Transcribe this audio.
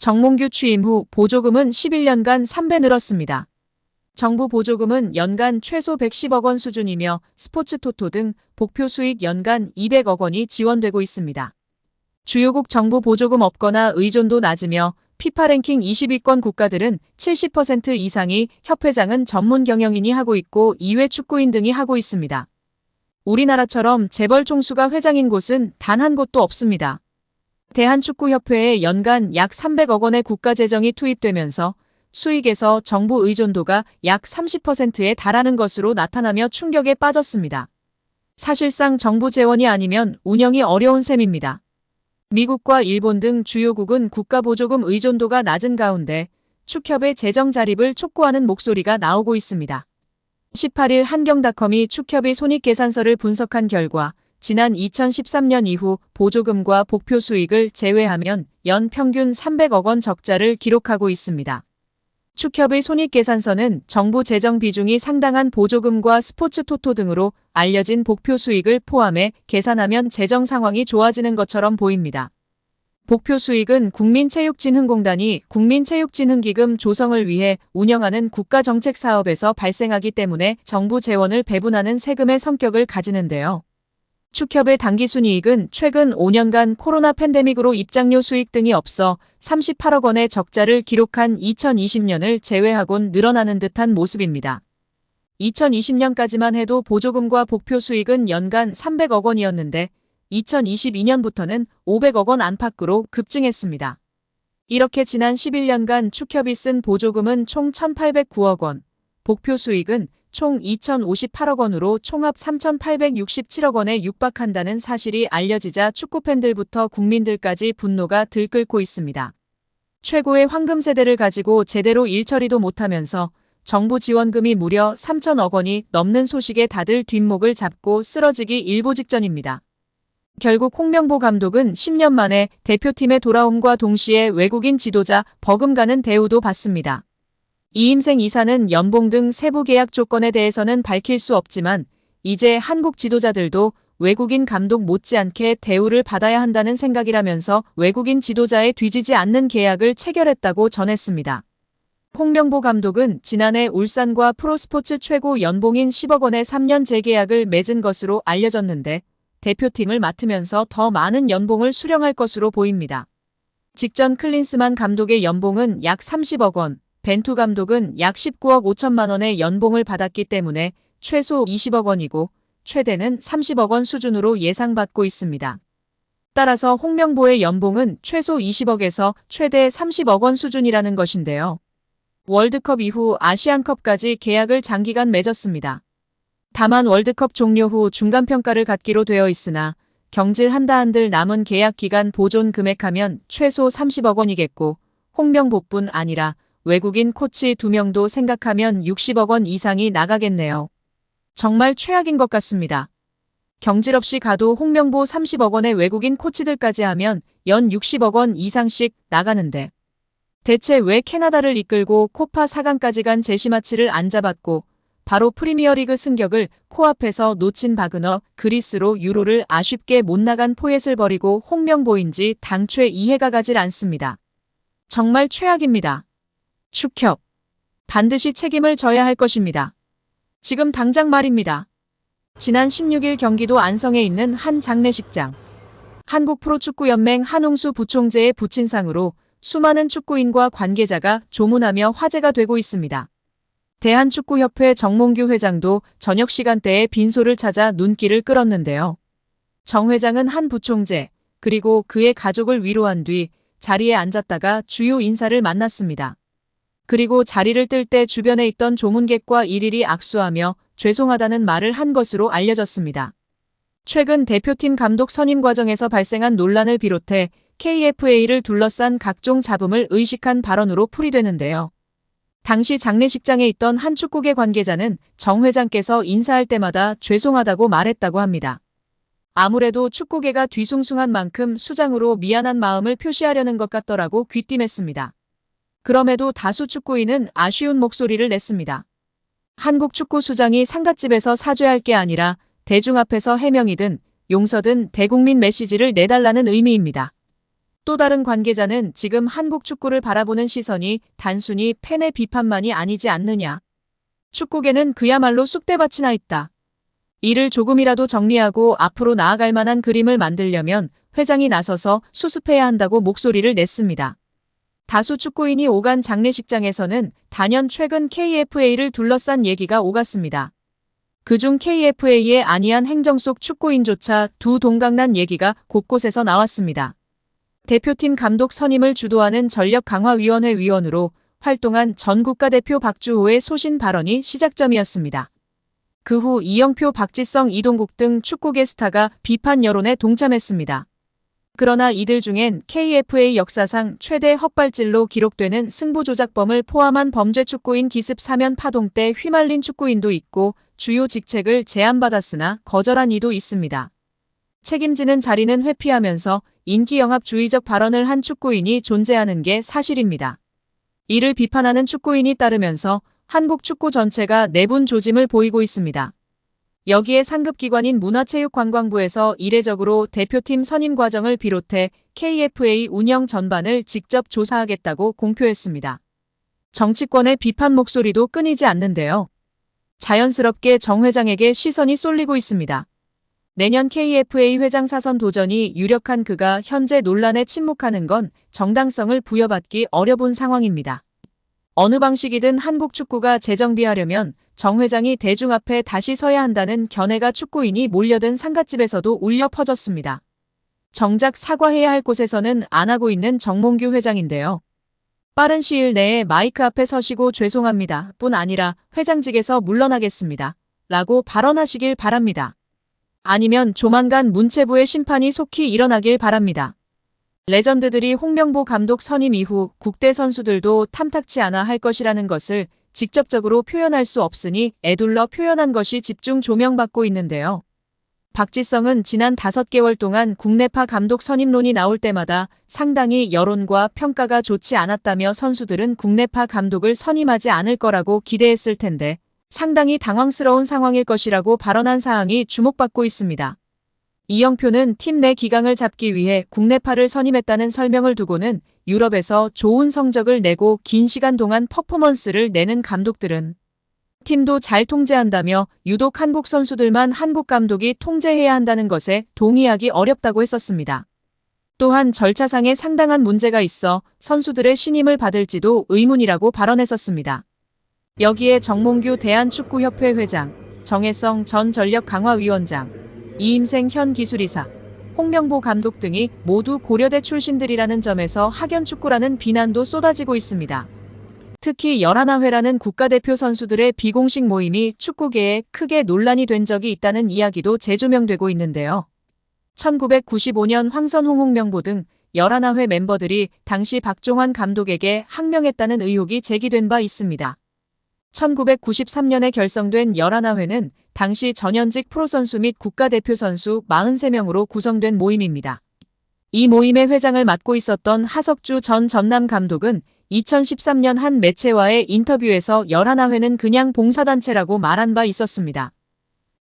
정몽규 취임 후 보조금은 11년간 3배 늘었습니다. 정부 보조금은 연간 최소 110억 원 수준이며 스포츠 토토 등 복표 수익 연간 200억 원이 지원되고 있습니다. 주요국 정부 보조금 없거나 의존도 낮으며 피파 랭킹 20위권 국가들은 70% 이상이 협회장은 전문 경영인이 하고 있고 이외 축구인 등이 하고 있습니다. 우리나라처럼 재벌 총수가 회장인 곳은 단 한 곳도 없습니다. 대한축구협회에 연간 약 300억 원의 국가재정이 투입되면서 수익에서 정부 의존도가 약 30%에 달하는 것으로 나타나며 충격에 빠졌습니다. 사실상 정부 재원이 아니면 운영이 어려운 셈입니다. 미국과 일본 등 주요국은 국가보조금 의존도가 낮은 가운데 축협의 재정 자립을 촉구하는 목소리가 나오고 있습니다. 18일 한경닷컴이 축협의 손익계산서를 분석한 결과 지난 2013년 이후 보조금과 복표 수익을 제외하면 연 평균 300억 원 적자를 기록하고 있습니다. 축협의 손익계산서는 정부 재정 비중이 상당한 보조금과 스포츠 토토 등으로 알려진 복표 수익을 포함해 계산하면 재정 상황이 좋아지는 것처럼 보입니다. 복표 수익은 국민체육진흥공단이 국민체육진흥기금 조성을 위해 운영하는 국가정책사업에서 발생하기 때문에 정부 재원을 배분하는 세금의 성격을 가지는데요. 축협의 당기순이익은 최근 5년간 코로나 팬데믹으로 입장료 수익 등이 없어 38억 원의 적자를 기록한 2020년을 제외하곤 늘어나는 듯한 모습입니다. 2020년까지만 해도 보조금과 복표 수익은 연간 300억 원이었는데 2022년부터는 500억 원 안팎으로 급증했습니다. 이렇게 지난 11년간 축협이 쓴 보조금은 총 1,809억 원, 복표 수익은 총 2,058억 원으로 총합 3,867억 원에 육박한다는 사실이 알려지자 축구팬들부터 국민들까지 분노가 들끓고 있습니다. 최고의 황금 세대를 가지고 제대로 일처리도 못하면서 정부 지원금이 무려 3,000억 원이 넘는 소식에 다들 뒷목을 잡고 쓰러지기 일보 직전입니다. 결국 홍명보 감독은 10년 만에 대표팀에 돌아옴과 동시에 외국인 지도자 버금가는 대우도 받습니다. 이임생 이사는 연봉 등 세부 계약 조건에 대해서는 밝힐 수 없지만 이제 한국 지도자들도 외국인 감독 못지않게 대우를 받아야 한다는 생각이라면서 외국인 지도자에 뒤지지 않는 계약을 체결했다고 전했습니다. 홍명보 감독은 지난해 울산과 프로스포츠 최고 연봉인 10억 원의 3년 재계약을 맺은 것으로 알려졌는데 대표팀을 맡으면서 더 많은 연봉을 수령할 것으로 보입니다. 직전 클린스만 감독의 연봉은 약 30억 원, 벤투 감독은 약 19억 5천만 원의 연봉을 받았기 때문에 최소 20억 원이고 최대는 30억 원 수준으로 예상받고 있습니다. 따라서 홍명보의 연봉은 최소 20억에서 최대 30억 원 수준이라는 것인데요. 월드컵 이후 아시안컵까지 계약을 장기간 맺었습니다. 다만 월드컵 종료 후 중간평가를 갖기로 되어 있으나 경질 한들 남은 계약 기간 보존 금액하면 최소 30억 원이겠고 홍명보뿐 아니라 외국인 코치 2명도 생각하면 60억 원 이상이 나가겠네요. 정말 최악인 것 같습니다. 경질 없이 가도 홍명보 30억 원의 외국인 코치들까지 하면 연 60억 원 이상씩 나가는데 대체 왜 캐나다를 이끌고 코파 4강까지 간 제시마치를 안 잡았고 바로 프리미어리그 승격을 코앞에서 놓친 바그너 그리스로 유로를 아쉽게 못 나간 포엣을 버리고 홍명보인지 당최 이해가 가질 않습니다. 정말 최악입니다. 축협. 반드시 책임을 져야 할 것입니다. 지금 당장 말입니다. 지난 16일 경기도 안성에 있는 한 장례식장. 한국프로축구연맹 한웅수 부총재의 부친상으로 수많은 축구인과 관계자가 조문하며 화제가 되고 있습니다. 대한축구협회 정몽규 회장도 저녁 시간대에 빈소를 찾아 눈길을 끌었는데요. 정 회장은 한 부총재 그리고 그의 가족을 위로한 뒤 자리에 앉았다가 주요 인사를 만났습니다. 그리고 자리를 뜰 때 주변에 있던 조문객과 일일이 악수하며 죄송하다는 말을 한 것으로 알려졌습니다. 최근 대표팀 감독 선임 과정에서 발생한 논란을 비롯해 KFA를 둘러싼 각종 잡음을 의식한 발언으로 풀이되는데요. 당시 장례식장에 있던 한 축구계 관계자는 정 회장께서 인사할 때마다 죄송하다고 말했다고 합니다. 아무래도 축구계가 뒤숭숭한 만큼 수장으로 미안한 마음을 표시하려는 것 같더라고 귀띔했습니다. 그럼에도 다수 축구인은 아쉬운 목소리를 냈습니다. 한국 축구 수장이 상갓집에서 사죄할 게 아니라 대중 앞에서 해명이든 용서든 대국민 메시지를 내달라는 의미입니다. 또 다른 관계자는 지금 한국 축구를 바라보는 시선이 단순히 팬의 비판만이 아니지 않느냐. 축구계는 그야말로 쑥대밭이 나 있다. 이를 조금이라도 정리하고 앞으로 나아갈 만한 그림을 만들려면 회장이 나서서 수습해야 한다고 목소리를 냈습니다. 다수 축구인이 오간 장례식장에서는 단연 최근 KFA를 둘러싼 얘기가 오갔습니다. 그중 KFA의 안이한 행정 속 축구인조차 두 동강난 얘기가 곳곳에서 나왔습니다. 대표팀 감독 선임을 주도하는 전력강화위원회 위원으로 활동한 전 국가대표 박주호의 소신 발언이 시작점이었습니다. 그 후 이영표, 박지성, 이동국 등 축구계 스타가 비판 여론에 동참했습니다. 그러나 이들 중엔 KFA 역사상 최대 헛발질로 기록되는 승부조작범을 포함한 범죄 축구인 기습 사면 파동 때 휘말린 축구인도 있고 주요 직책을 제안받았으나 거절한 이도 있습니다. 책임지는 자리는 회피하면서 인기영합주의적 발언을 한 축구인이 존재하는 게 사실입니다. 이를 비판하는 축구인이 따르면서 한국 축구 전체가 내분 조짐을 보이고 있습니다. 여기에 상급기관인 문화체육관광부에서 이례적으로 대표팀 선임 과정을 비롯해 KFA 운영 전반을 직접 조사하겠다고 공표했습니다. 정치권의 비판 목소리도 끊이지 않는데요. 자연스럽게 정 회장에게 시선이 쏠리고 있습니다. 내년 KFA 회장 사선 도전이 유력한 그가 현재 논란에 침묵하는 건 정당성을 부여받기 어려운 상황입니다. 어느 방식이든 한국 축구가 재정비하려면 정 회장이 대중 앞에 다시 서야 한다는 견해가 축구인이 몰려든 상갓집에서도 울려 퍼졌습니다. 정작 사과해야 할 곳에서는 안 하고 있는 정몽규 회장인데요. 빠른 시일 내에 마이크 앞에 서시고 죄송합니다 뿐 아니라 회장직에서 물러나겠습니다 라고 발언하시길 바랍니다. 아니면 조만간 문체부의 심판이 속히 일어나길 바랍니다. 레전드들이 홍명보 감독 선임 이후 국대 선수들도 탐탁치 않아 할 것이라는 것을 직접적으로 표현할 수 없으니 애둘러 표현한 것이 집중 조명받고 있는데요. 박지성은 지난 5개월 동안 국내파 감독 선임론이 나올 때마다 상당히 여론과 평가가 좋지 않았다며 선수들은 국내파 감독을 선임하지 않을 거라고 기대했을 텐데 상당히 당황스러운 상황일 것이라고 발언한 사항이 주목받고 있습니다. 이영표는 팀 내 기강을 잡기 위해 국내파를 선임했다는 설명을 두고는 유럽에서 좋은 성적을 내고 긴 시간 동안 퍼포먼스를 내는 감독들은 팀도 잘 통제한다며 유독 한국 선수들만 한국 감독이 통제해야 한다는 것에 동의하기 어렵다고 했었습니다. 또한 절차상에 상당한 문제가 있어 선수들의 신임을 받을지도 의문이라고 발언했었습니다. 여기에 정몽규 대한축구협회 회장, 정혜성 전 전력강화위원장, 이임생 현 기술이사, 홍명보 감독 등이 모두 고려대 출신들이라는 점에서 학연축구라는 비난도 쏟아지고 있습니다. 특히 11회라는 국가대표 선수들의 비공식 모임이 축구계에 크게 논란이 된 적이 있다는 이야기도 재조명되고 있는데요. 1995년 황선홍, 홍명보 등 11회 멤버들이 당시 박종환 감독에게 항명했다는 의혹이 제기된 바 있습니다. 1993년에 결성된 11회는 당시 전현직 프로선수 및 국가대표 선수 43명으로 구성된 모임입니다. 이 모임의 회장을 맡고 있었던 하석주 전 전남 감독은 2013년 한 매체와의 인터뷰에서 11회는 그냥 봉사단체라고 말한 바 있었습니다.